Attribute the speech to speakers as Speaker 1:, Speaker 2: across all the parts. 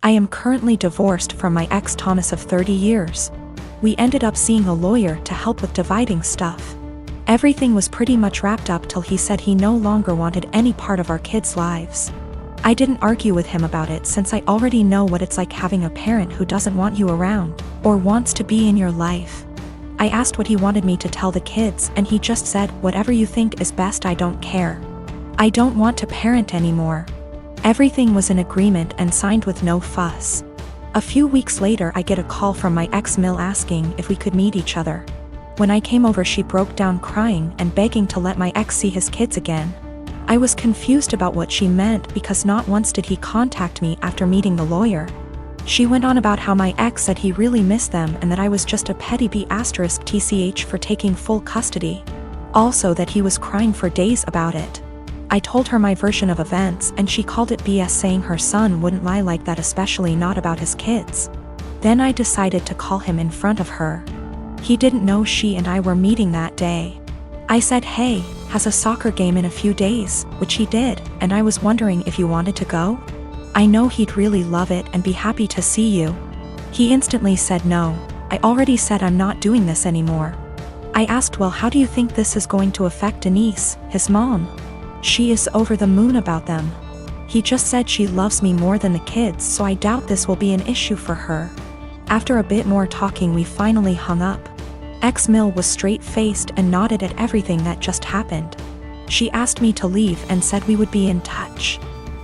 Speaker 1: I am currently divorced from my ex Thomas of 30 years. We ended up seeing a lawyer to help with dividing stuff. Everything was pretty much wrapped up till he said he no longer wanted any part of our kids' lives. I didn't argue with him about it since I already know what it's like having a parent who doesn't want you around, or wants to be in your life. I asked what he wanted me to tell the kids and he just said, "Whatever you think is best, I don't care. I don't want to parent anymore." Everything was in agreement and signed with no fuss. A few weeks later I get a call from my ex-mill asking if we could meet each other. When I came over she broke down crying and begging to let my ex see his kids again. I was confused about what she meant because not once did he contact me after meeting the lawyer. She went on about how my ex said he really missed them and that I was just a petty B*TCH for taking full custody. Also that he was crying for days about it. I told her my version of events and she called it BS, saying her son wouldn't lie like that, especially not about his kids. Then I decided to call him in front of her. He didn't know she and I were meeting that day. I said, "Hey, has a soccer game in a few days," which he did, and I was wondering if you wanted to go? I know he'd really love it and be happy to see you. He instantly said no. I already said I'm not doing this anymore. I asked, "Well, how do you think this is going to affect Denise, his mom?" She is over the moon about them. He just said she loves me more than the kids, so I doubt this will be an issue for her. After a bit more talking we finally hung up. Ex-Mill was straight-faced and nodded at everything that just happened. She asked me to leave and said we would be in touch.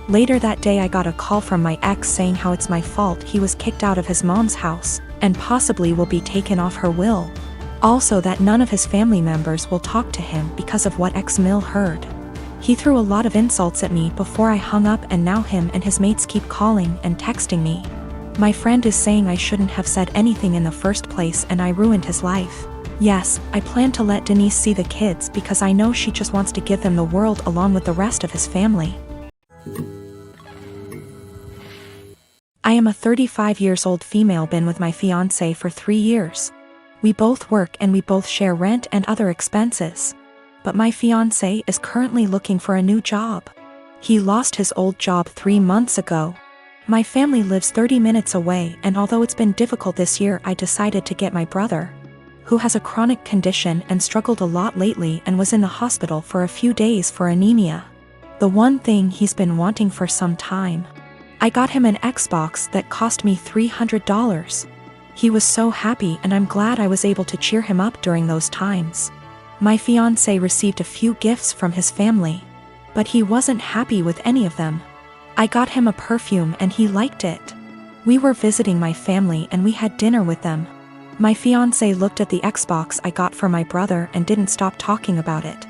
Speaker 1: Later that day I got a call from my ex saying how it's my fault he was kicked out of his mom's house, and possibly will be taken off her will. Also that none of his family members will talk to him because of what ex-Mill heard. He threw a lot of insults at me before I hung up, and now him and his mates keep calling and texting me. My friend is saying I shouldn't have said anything in the first place and I ruined his life. Yes, I plan to let Denise see the kids because I know she just wants to give them the world along with the rest of his family. I am a 35 years old female, been with my fiance for 3 years. We both work and we both share rent and other expenses. But my fiance is currently looking for a new job. He lost his old job 3 months ago. My family lives 30 minutes away, and although it's been difficult this year, I decided to get my brother, who has a chronic condition and struggled a lot lately and was in the hospital for a few days for anemia. The one thing he's been wanting for some time. I got him an Xbox that cost me $300. He was so happy and I'm glad I was able to cheer him up during those times. My fiance received a few gifts from his family, but he wasn't happy with any of them. I got him a perfume and he liked it. We were visiting my family and we had dinner with them. My fiance looked at the Xbox I got for my brother and didn't stop talking about it.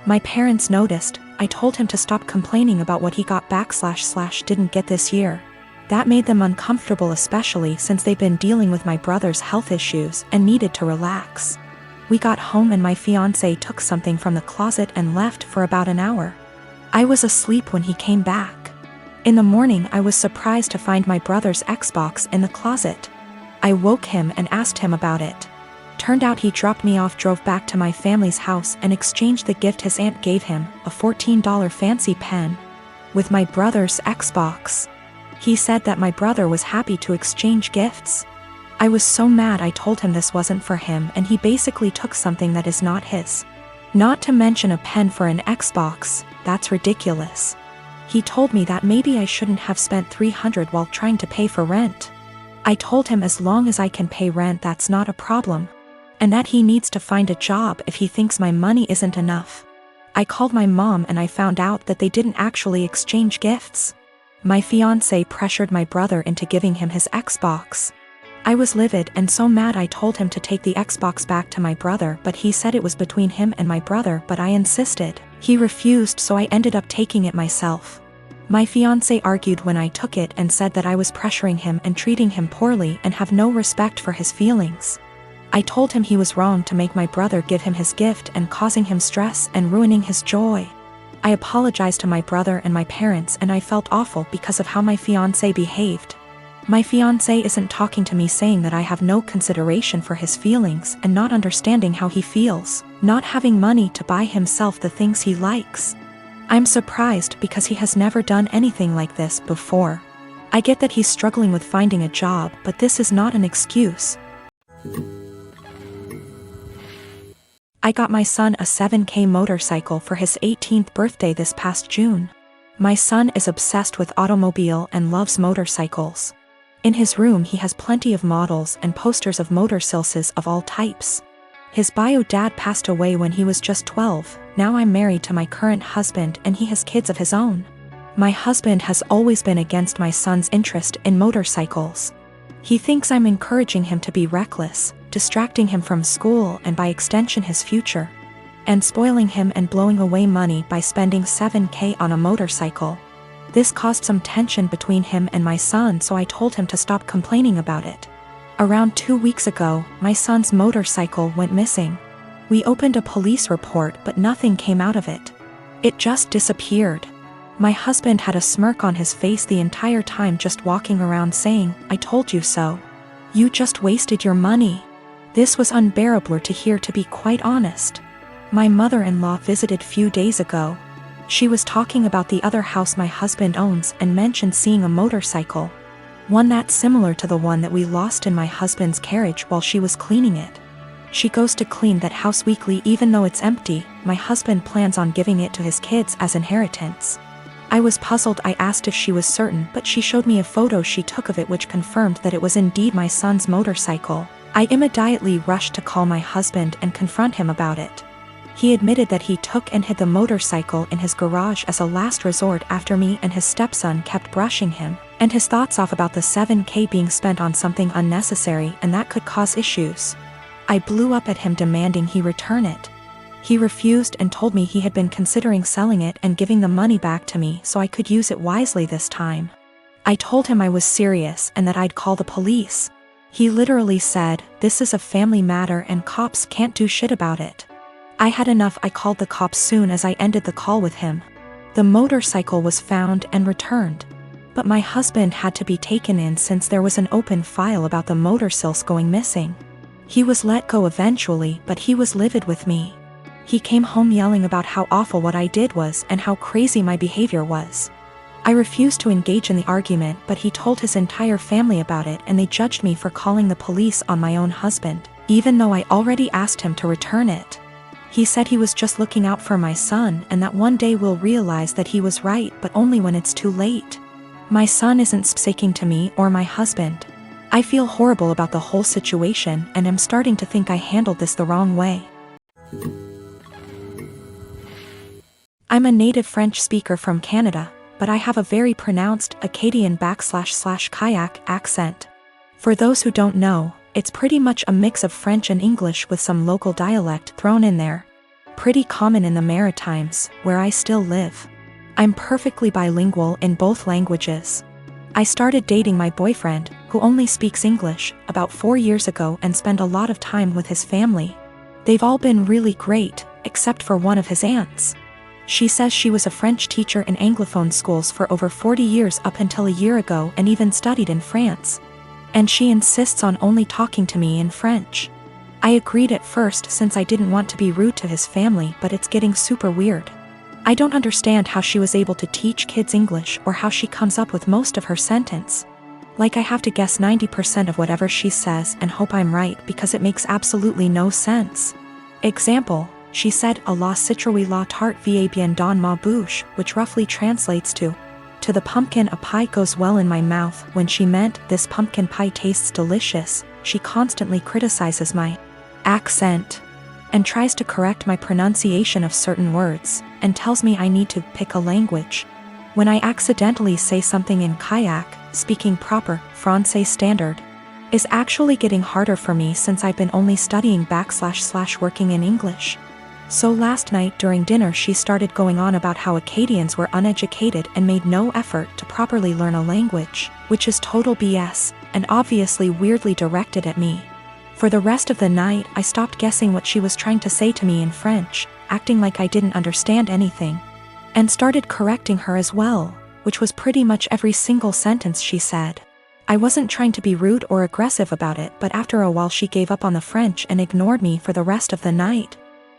Speaker 1: My parents noticed. I told him to stop complaining about what he got / didn't get this year. That made them uncomfortable, especially since they've been dealing with my brother's health issues and needed to relax. We got home and my fiance took something from the closet and left for about an hour. I was asleep when he came back. In the morning I was surprised to find my brother's Xbox in the closet. I woke him and asked him about it. Turned out he dropped me off, drove back to my family's house and exchanged the gift his aunt gave him, a $14 fancy pen, with my brother's Xbox. He said that my brother was happy to exchange gifts. I was so mad. I told him this wasn't for him and he basically took something that is not his. Not to mention a pen for an Xbox, that's ridiculous. He told me that maybe I shouldn't have spent $300 while trying to pay for rent. I told him as long as I can pay rent that's not a problem, and that he needs to find a job if he thinks my money isn't enough. I called my mom and I found out that they didn't actually exchange gifts. My fiance pressured my brother into giving him his Xbox. I was livid and so mad I told him to take the Xbox back to my brother, but he said it was between him and my brother, but I insisted. He refused, so I ended up taking it myself. My fiance argued when I took it and said that I was pressuring him and treating him poorly and have no respect for his feelings. I told him he was wrong to make my brother give him his gift and causing him stress and ruining his joy. I apologized to my brother and my parents and I felt awful because of how my fiance behaved. My fiance isn't talking to me, saying that I have no consideration for his feelings and not understanding how he feels, not having money to buy himself the things he likes. I'm surprised because he has never done anything like this before. I get that he's struggling with finding a job, but this is not an excuse. I got my son a 7K motorcycle for his 18th birthday this past June. My son is obsessed with automobile and loves motorcycles. In his room he has plenty of models and posters of motorcycles of all types. His bio dad passed away when he was just 12, now I'm married to my current husband and he has kids of his own. My husband has always been against my son's interest in motorcycles. He thinks I'm encouraging him to be reckless, distracting him from school and by extension his future, and spoiling him and blowing away money by spending 7K on a motorcycle. This caused some tension between him and my son, so I told him to stop complaining about it. Around 2 weeks ago, my son's motorcycle went missing. We opened a police report but nothing came out of it. It just disappeared. My husband had a smirk on his face the entire time, just walking around saying, "I told you so. You just wasted your money." This was unbearable to hear, to be quite honest. My mother-in-law visited few days ago. She was talking about the other house my husband owns and mentioned seeing a motorcycle. One that's similar to the one that we lost in my husband's carriage while she was cleaning it. She goes to clean that house weekly even though it's empty. My husband plans on giving it to his kids as inheritance. I was puzzled. I asked if she was certain, but she showed me a photo she took of it which confirmed that it was indeed my son's motorcycle. I immediately rushed to call my husband and confront him about it. He admitted that he took and hid the motorcycle in his garage as a last resort after me and his stepson kept brushing him and his thoughts off about the 7K being spent on something unnecessary and that could cause issues. I blew up at him demanding he return it. He refused and told me he had been considering selling it and giving the money back to me so I could use it wisely this time. I told him I was serious and that I'd call the police. He literally said, "This is a family matter and cops can't do shit about it." I had enough. I called the cops soon as I ended the call with him. The motorcycle was found and returned. But my husband had to be taken in since there was an open file about the motorcycles going missing. He was let go eventually, but he was livid with me. He came home yelling about how awful what I did was and how crazy my behavior was. I refused to engage in the argument, but he told his entire family about it and they judged me for calling the police on my own husband, even though I already asked him to return it. He said he was just looking out for my son and that one day we'll realize that he was right, but only when it's too late. My son isn't speaking to me or my husband. I feel horrible about the whole situation and am starting to think I handled this the wrong way. I'm a native French speaker from Canada, but I have a very pronounced Acadian//kayak accent. For those who don't know, it's pretty much a mix of French and English with some local dialect thrown in there. Pretty common in the Maritimes, where I still live. I'm perfectly bilingual in both languages. I started dating my boyfriend, who only speaks English, about 4 years ago and spent a lot of time with his family. They've all been really great, except for one of his aunts. She says she was a French teacher in Anglophone schools for over 40 years up until a year ago and even studied in France. And she insists on only talking to me in French. I agreed at first since I didn't want to be rude to his family, but it's getting super weird. I don't understand how she was able to teach kids English or how she comes up with most of her sentence. Like I have to guess 90% of whatever she says and hope I'm right because it makes absolutely no sense. Example, she said, "A la citrouille la tarte va bien dans ma bouche," which roughly translates to the pumpkin a pie goes well in my mouth, when she meant, "This pumpkin pie tastes delicious." She constantly criticizes my accent and tries to correct my pronunciation of certain words, and tells me I need to pick a language. When I accidentally say something in kayak, speaking proper Francais standard is actually getting harder for me since I've been only studying / working in English. So last night during dinner she started going on about how Acadians were uneducated and made no effort to properly learn a language, which is total BS, and obviously weirdly directed at me. For the rest of the night I stopped guessing what she was trying to say to me in French, acting like I didn't understand anything, and started correcting her as well, which was pretty much every single sentence she said. I wasn't trying to be rude or aggressive about it, but after a while she gave up on the French and ignored me for the rest of the night.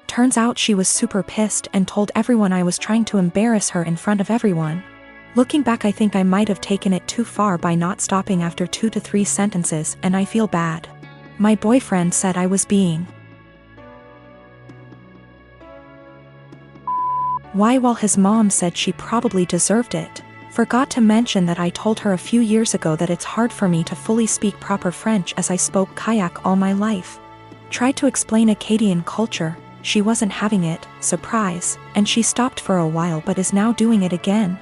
Speaker 1: Turns out she was super pissed and told everyone I was trying to embarrass her in front of everyone. Looking back, I think I might have taken it too far by not stopping after 2 to 3 sentences, and I feel bad. My boyfriend said I was being why, while his mom said she probably deserved it. Forgot to mention that I told her a few years ago that it's hard for me to fully speak proper French as I spoke kayak all my life. Tried to explain Acadian culture, she wasn't having it, surprise, and she stopped for a while but is now doing it again.